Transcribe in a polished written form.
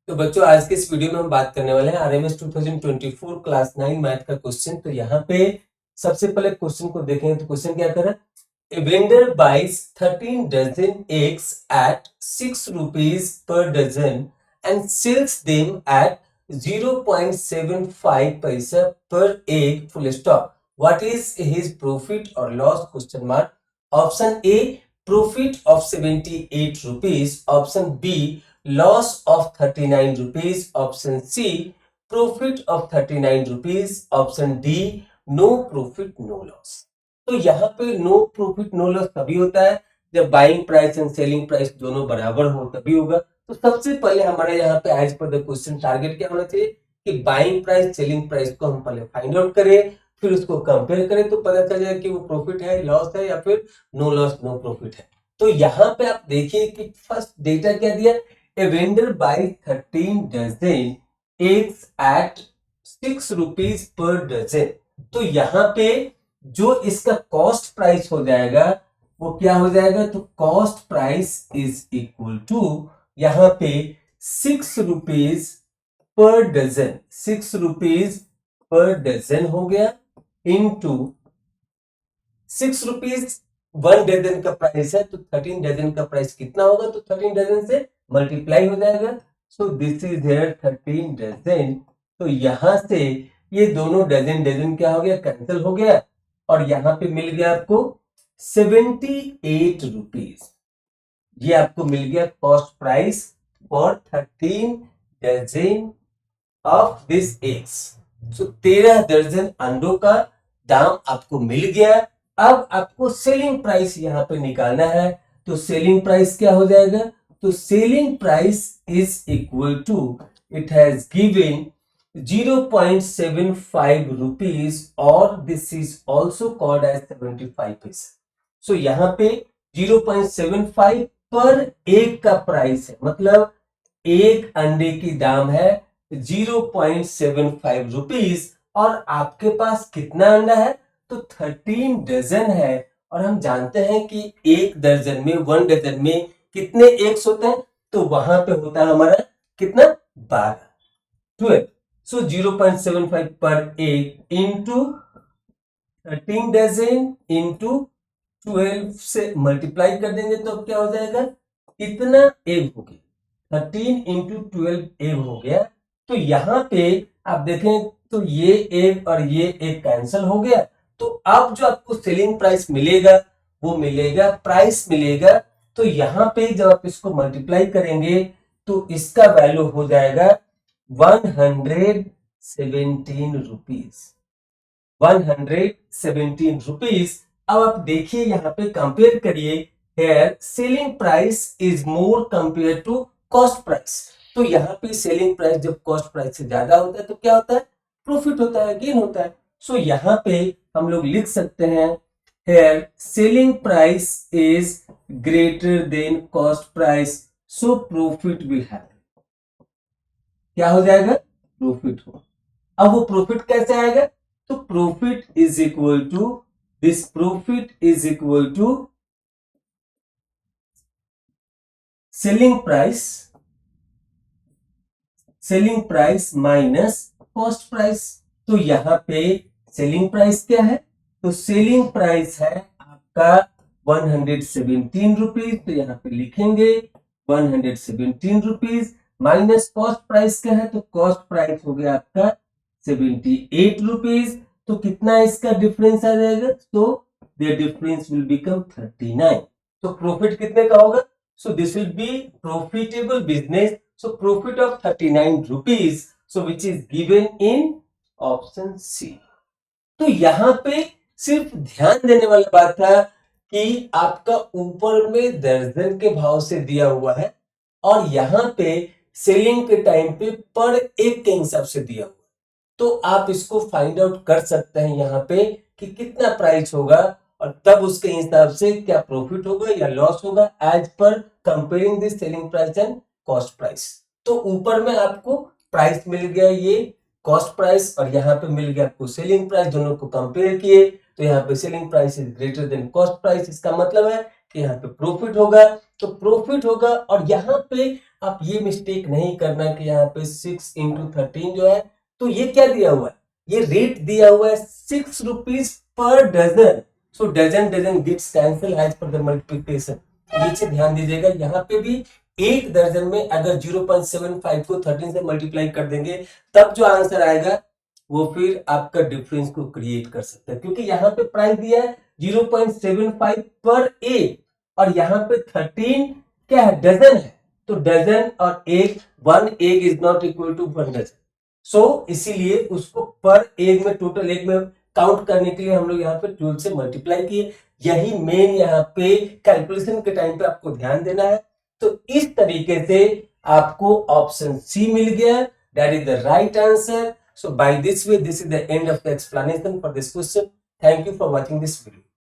तो बच्चों आज के इस वीडियो में हम बात करने वाले हैं आरएमएस 2024 क्लास 9 मैथ का क्वेश्चन। तो यहाँ पे सबसे पहले क्वेश्चन को देखेंगे तो क्वेश्चन क्या कर रहा है, a vendor buys 13 dozen eggs at 6 rupees per dozen and sells them at 0.75 paisa per egg full stop. What is his profit or loss? Question mark. Option A, profit of 78 rupees. Option B, loss of 39 rupees. Option C, profit of 39 rupees. Option D, no profit no loss. तो यहाँ पे no profit no loss तभी होता है जब buying price and selling price दोनों बराबर हो, तभी होगा। तो सबसे पहले हमारे यहाँ पे as per the question target क्या होना चाहिए कि बाइंग प्राइस सेलिंग प्राइस को हम पहले फाइंड आउट करें, फिर उसको कंपेयर करें तो पता चल जाए कि वो प्रॉफिट है, लॉस है या फिर नो लॉस नो प्रॉफिट है। तो यहाँ पे आप देखिए कि फर्स्ट डेटा क्या दिया, a vendor buy 13 dozen eggs at 6 rupees per dozen. तो यहाँ पे जो इसका कॉस्ट प्राइस हो जाएगा वो क्या हो जाएगा, तो cost price is equal to यहाँ पे 6 rupees per dozen, 6 rupees per dozen हो गया इनटू 6 rupees 1 डजन का प्राइस है, तो 13 डजन का प्राइस कितना होगा, तो 13 डजन से मल्टीप्लाई हो जाएगा। So this is their 13 dozen. तो यहां से ये दोनों डजन डजन क्या हो गया, कैंसिल हो गया और यहाँ पे मिल गया आपको 78 rupees। ये आपको मिल गया cost price for 13 dozen of this eggs. So 13 दर्जन अंडों का दाम आपको मिल गया। अब आपको सेलिंग प्राइस यहाँ पे निकालना है, तो सेलिंग प्राइस क्या हो जाएगा, तो selling price is equal to, it has given 0.75 rupees और this is also called as 75 paisa. सो यहाँ पे 0.75 पर एक का प्राइस है, मतलब एक अंडे की दाम है 0.75 rupees और आपके पास कितना अंडा है, तो 13 डजन है। और हम जानते हैं कि एक दर्जन में 1 डजन में कितने एग्स होते हैं, तो वहां पे होता है हमारा कितना, 12। सो 0.75 पर एग इंटू 13 डजन इंटू 12 से मल्टीप्लाई कर देंगे तो क्या हो जाएगा, इतना एग हो गया, 13 इंटू 12 एग हो गया। तो यहाँ पे आप देखें तो ये एग और ये एग कैंसिल हो गया। तो अब जो आपको सेलिंग प्राइस मिलेगा वो मिलेगा, प्राइस मिलेगा। तो यहाँ पे जब आप इसको मल्टीप्लाई करेंगे तो इसका वैल्यू हो जाएगा 117 रुपीज, 117 रुपीज। अब आप देखिए यहाँ पे कंपेयर करिए, here selling price is more compare to cost price. तो यहाँ पे सेलिंग प्राइस जब कॉस्ट प्राइस से ज्यादा होता है तो क्या होता है, प्रॉफिट होता है, गेन होता है। सो यहाँ पे हम लोग लिख सकते हैं, here selling price is greater than cost price, so profit will happen. क्या हो जाएगा, प्रॉफिट हो। अब वो प्रॉफिट कैसे आएगा, तो profit is equal to, this profit is equal to selling price minus cost price. तो यहाँ पे सेलिंग प्राइस क्या है, तो सेलिंग प्राइस है आपका 117 रुपीज। तो यहाँ पे लिखेंगे 117 रुपीज माइनस कॉस्ट प्राइस क्या है, तो कॉस्ट प्राइस हो गया आपका 78 रुपीज। तो कितना इसका डिफरेंस आ जाएगा, तो द डिफरेंस विल बिकम 39। तो प्रॉफिट कितने का होगा, so this will be profitable business. So profit of 39 rupees, so which is given in option C. तो यहाँ पे सिर्फ ध्यान देने वाली बात था कि आपका ऊपर में दर्जन के भाव से दिया हुआ है और यहाँ पे सेलिंग के टाइम पे पर एक के हिसाब से दिया हुआ है। तो आप इसको फाइंड आउट कर सकते हैं यहाँ पे कि कितना प्राइस होगा और तब उसके हिसाब से क्या प्रॉफिट होगा या लॉस होगा, as per comparing this selling price and cost price. तो ऊपर में आपको प्राइस मिल गया ये कॉस्ट प्राइस और यहाँ पे मिल गया आपको सेलिंग प्राइस, दोनों को कंपेयर किए तो यहाँ पे selling price is greater than cost price. इसका मतलब है कि यहाँ पे प्रॉफिट होगा तो प्रॉफिट होगा। और यहाँ पे आप ये मिस्टेक नहीं करना कि यहाँ पे 6 इंटू 13 जो है, तो ये क्या दिया हुआ है, ये रेट दिया हुआ है 6 rupees per dozen. So dozen dozen gets cancel as per the multiplication. नीचे ध्यान दीजिएगा, यहाँ पे भी एक दर्जन में अगर 0.75 को 13 से मल्टीप्लाई कर देंगे तब जो आंसर आएगा वो फिर आपका डिफरेंस को क्रिएट कर सकता है, क्योंकि यहाँ पे प्राइस दिया है 0.75 पर एग और यहाँ पे 13 क्या है, डजन है। तो डजन और egg, 1 egg is not equal to 1 dozen. So इसीलिए उसको पर एग में, टोटल एग में काउंट करने के लिए हम लोग यहाँ पे 12 से मल्टीप्लाई किए। यही मेन यहाँ पे कैलकुलेशन के टाइम पे आपको ध्यान देना है। तो इस तरीके से आपको ऑप्शन सी मिल गया, that is the right answer. So by this way, this is the end of the explanation for this question. Thank you for watching this video.